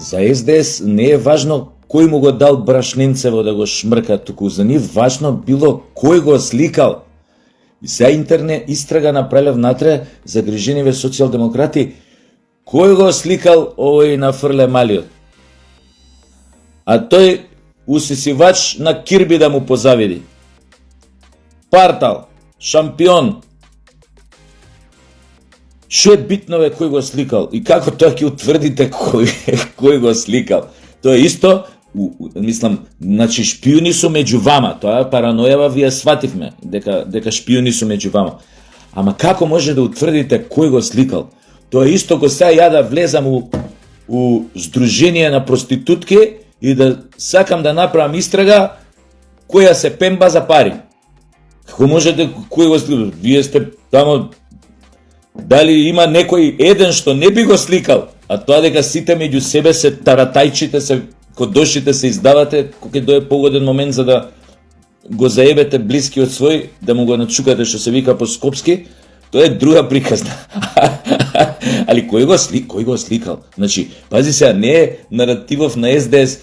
За СДС не е важно кој му го дал брашненцево да го шмрка, туку за нив важно било кој го сликал. И сега интернет истрага направиле внатре загрижениве социјалдемократи кој го сликал овој на Фрле Малиот. А тој усисивач на Кирби да му позавиди. Партал, шампион. Што е битно бе кој го сликал и како тоа ќе утврдите кој го сликал? Тоа е исто, мислам, значи шпиони су меѓу вама, тоа е паранојава, вие свативме дека шпиони су меѓу вама. Ама како може да утврдите кој го сликал? Тоа е исто ко сега ја да влезам у здружение на проститутки и да сакам да направам истрага која се пемба за пари. Како можете кој го сликал? Вие сте тамо. Дали има некој еден што не би го сликал, а тоа дека сите меѓу себе се таратајчите, се кодошите се издавате, кога ќе дое погоден момент за да го заебете блискиот свој, да му го начукате што се вика по скопски, тоа е друга приказна. Али кој го сликал? Значи, пази сега, не е наративов на СДС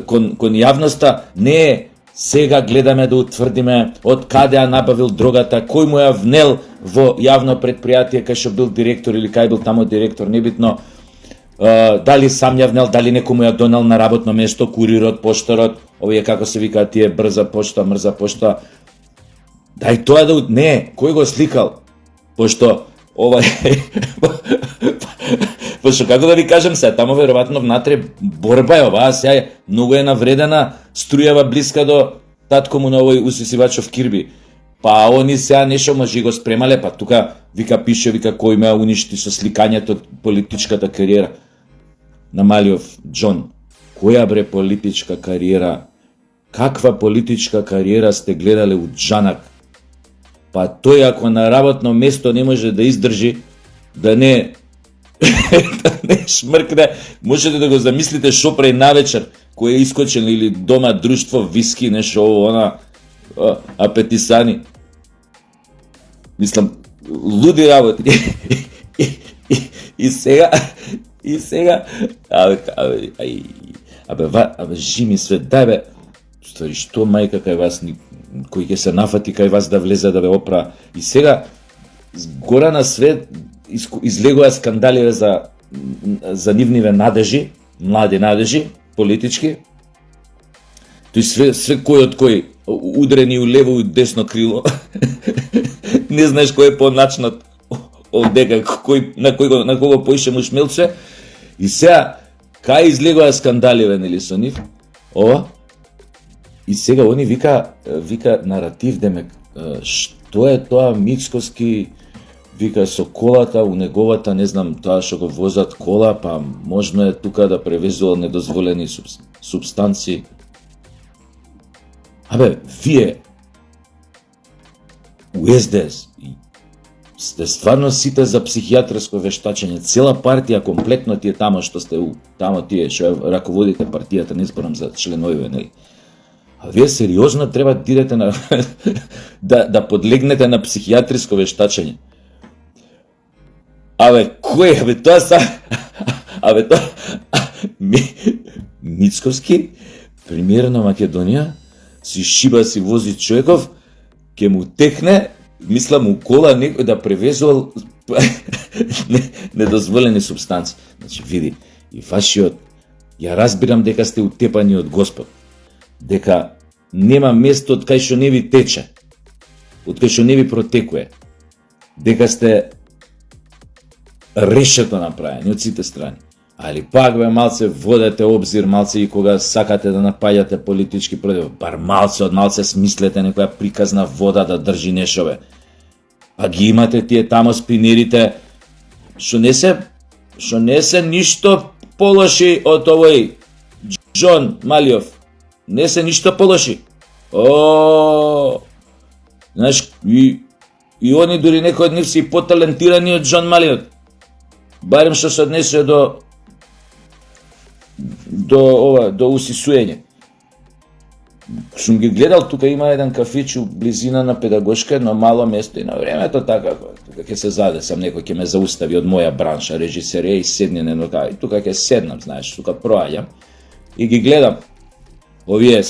кон јавноста, не е сега гледаме да утврдиме од каде ја набавил дрогата, кој му ја внел во јавно предпријатие кај што бил директор или кај бил тамо директор, небитно, дали сам ја внел, дали некој му ја донел на работно место, курирот, поштарот, овие како се викаат тие брза пошта, мрза пошта. Дај тоа да не, кој го сликал? Пошто Пошто како да ви кажам се, тамо веројатно внатре борба е оваа, сега многу е навредена струјава блиска до татко му на овој усисивачов Кирби. Па они сега нешто може го спремале, па тука вика пише, вика кој ме уништи со сликањето политичката кариера на Малиов Џон. Која бре политичка кариера? Каква политичка кариера сте гледале у Џанак? Па тој ако на работно место не може да издржи, да не шмркне, можете да го замислите шо прави навечер, кој е искочен или дома друштво, виски, нешто ово, она, апетисани. Мислам, луди работи. И сега, абе, жими свет, дај бе, што мајка кај вас, кој ќе се нафати кај вас да влезе да ве опра. И сега, гора на свет, излегува скандали за нивниве надежи, млади надежи, политички. Тој све кој од кој, удрени у лево и десно крило. Не знаеш кој е поначнат од дека, на кого поише му шмелче. И сега, кај излегува скандаливе, нели со нив, ова, и сега они вика наратив, демек, што е тоа Мицкоски, вика со колата, у неговата, не знам, тоа што го возат кола, па можно е тука да превезува недозволени субстанции. Абе, вие у СДС сте стварно сите за психијатрско вештачење, цела партија комплетно тие тамо што сте тамо тие што раководите партијата, не зборам за членови, нели? А вие сериозно треба да идете на да подлегнете на психијатрско вештачење. Абе, кој, абе, тоа са... Абе, тоа... Мицковски, премиер на Македонија, си шиба, си вози човеков, ке му текне, мислам, у кола некој да превезувал недозволени субстанции. Значи, види, и вашиот, ја разбирам дека сте утепани од Господ, дека нема место од кај што не ви тече, од кај што не ви протекува, дека сте решето направени од сите страни. Али пак бе малце водете обзир, малце и кога сакате да напаѓате политички против, бар малце од малце смислете некоја приказна вода да држи нешто бе. А ги имате тие тамо спинерите што не се ништо полоши од овој Џон Малиов. Не се ништо полоши. Знаеш, и они дури некои од нив си поталентирани од Џон Малиов. Барем што се однесе до усисуење. сум ги гледал, тука има еден кафич у близина на педагошка, едно мало место и на времето така, тука ќе се задесам, некој ќе ме заустави од моја бранша, режисерија и седне на едно, и тука ќе седнам, знаеш, тука проаѓам и ги гледам. Овие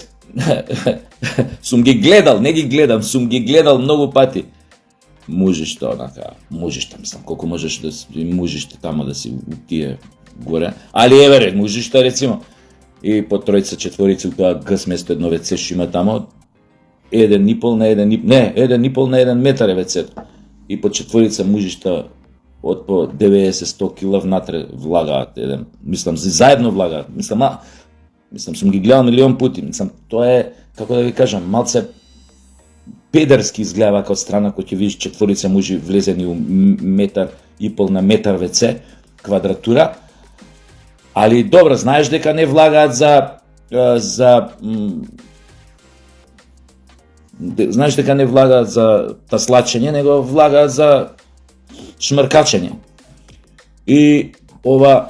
сум ги гледал, не ги гледам, сум ги гледал многу пати. Можеш онака, мислам, колку можеш да можеш тамо да си у тие горе. Али еве, можеш рецимо и по тројца, четворица у тоа гс место едно веце што има тамо, 1,5 на 1 метар е вецето. И по четворица мужишта од по 90-100 кила внатре влагаат еден. Мислам, заедно влагаат. Мислам, сум ги гледал милион пути. Мислам, тоа е, како да ви кажам, малце педерски изгледа од страна кој ќе видиш четворица мужи влезени у 1,5 на метар веце, квадратура. Али добро, знаеш дека не влагаат знаеш дека не влагаат за таслачење, него влагаат за шмркачење. И ова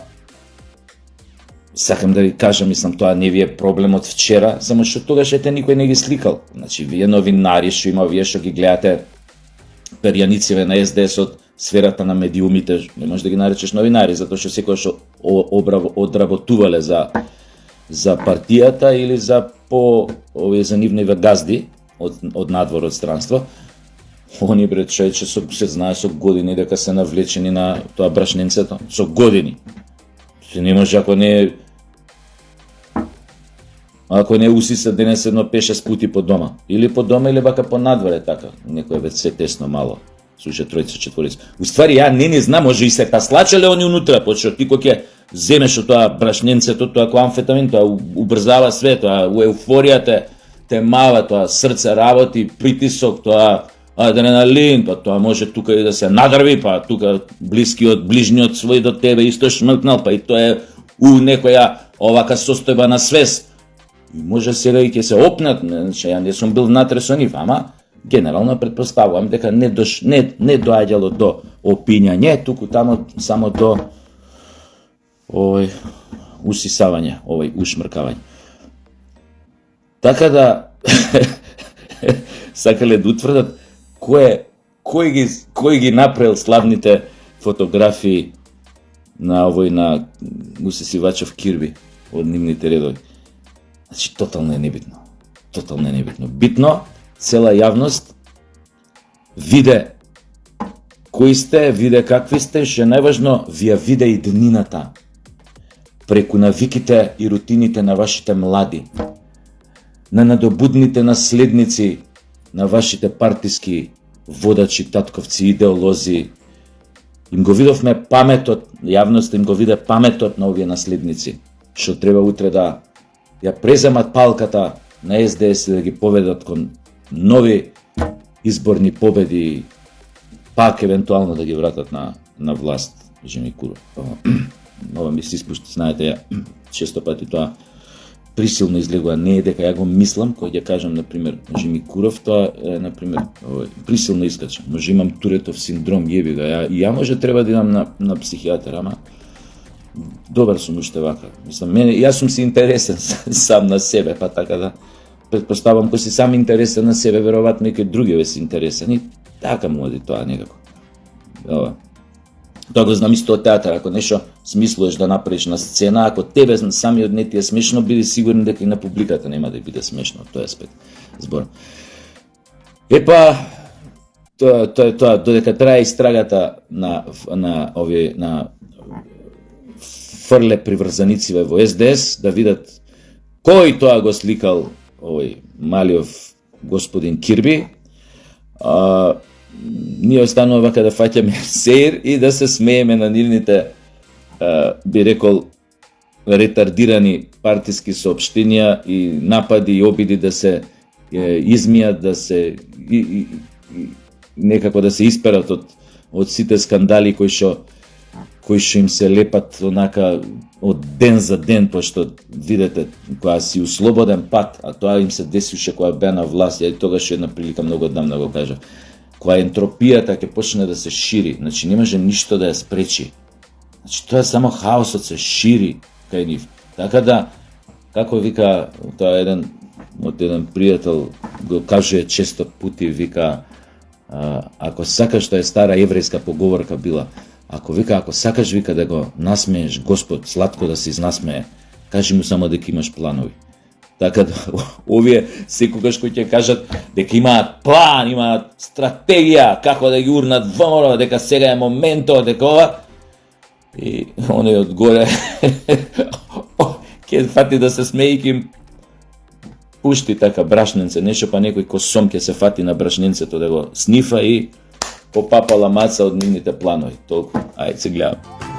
сакам да ви кажам, мислам, тоа не ви е проблем од вчера, само што тогаш ете никој не ги сликал. Значи, вие новинари што има, вие што ги гледате перјанициве на СДС од сферата на медиумите, не можеш да ги наречеш новинари, затоа што секој што одработувале за партијата или за овие за нивниве газди од надвор од странство, они бред човече се знае со години дека се навлечени на тоа брашненцето, со години. Се не може ако не усиса денес едно 5-6 пути по дома. Или по дома, или бака по надворе, така. Некој веќе се тесно мало. Слуша тројца, четворица. Уствари, ја не знам, може и се таслачале они унутра, почто ти кој ќе земеш од тоа брашненцето, тоа кој амфетамин, тоа убрзава све, тоа еуфоријата те мава, тоа срце работи, притисок, тоа адреналин, па тоа може тука и да се надрви, па тука ближниот свој до тебе исто шмркнал, па и тоа е у некоја овака состојба на свест. И може сега и ќе се опнат, ја не сум бил внатре со нив, ама генерално претпоставувам дека не доаѓало до опињање, туку тамо само до усисавање, ушмркавање. Така да сакале да утврдат кој ги направил славните фотографии на на усисивачов Кирби од нивните редови. Значи, тотално е небитно. Битно, цела јавност виде кои сте, виде какви сте, што најважно ви ја виде и днината, преку навиките и рутините на вашите млади, на надобудните наследници на вашите партиски водачи, татковци, идеолози. Им го видовме паметот, јавноста им го виде паметот на овие наследници, што треба утре да ја преземат палката на СДС и да ги поведат кон нови изборни победи, пак евентуално да ги вратат на власт, Жими Куров. Ова ми се испушти, знаете, ја често пати тоа присилно излегува, не е дека ја го мислам, кој ќе кажам, например, Жими Куров, тоа е, например, присилно искачам. Може имам Туретов синдром, јеби ga, ја може треба да идам на психијатар, ама добар сум уште вака. Мислам, јас сум си интересен сам на себе, па така да претпоставам, кој си сам интересен на себе, веројатно и кој други си интересен, и така му оди тоа некако. Тоа го знам исто од театар, ако нешто смислуваш да направиш на сцена, ако тебе самиот не ти е смешно, биди сигурен дека и на публиката нема да биде смешно, тоа е аспект збор. Епа, тоа додека трае истрагата на фрле приврзанициве во СДС, да видат кој тоа го сликал овој малиов господин Кирби, ние останува вака да фаќаме сеир и да се смееме на нивните, би рекол, ретардирани партиски соопштенија и напади и обиди да се измијат, да се некако да се исперат од сите скандали кои што им се лепат онака од ден за ден, пошто видите кога си услободен пат, а тоа им се десише кога беа на власт, ја тогаш една прилика многу одамна го кажав. Кога ентропијата ќе почне да се шири, значи не може ништо да ја спречи. Значи тоа е само хаосот се шири кај нив. Така да, како вика тоа еден од еден пријател го кажува често пати, вика, ако сакаш, тоа е стара еврејска поговорка била, ако сакаш, вика, да го насмееш Господ, сладко да се изнасмее, кажи му само дека имаш планови. Така да, овие секогаш кои ќе кажат дека имаат план, имаат стратегија, како да ги урнат ВМРО, дека сега е моментот, дека ова, и оној одгоре ќе фати да се смее и ќе пушти така брашненце, нешто па некој косом ќе се фати на брашненцето да го снифа и попапала маца од нивните планови. Толку, ајде се гледам.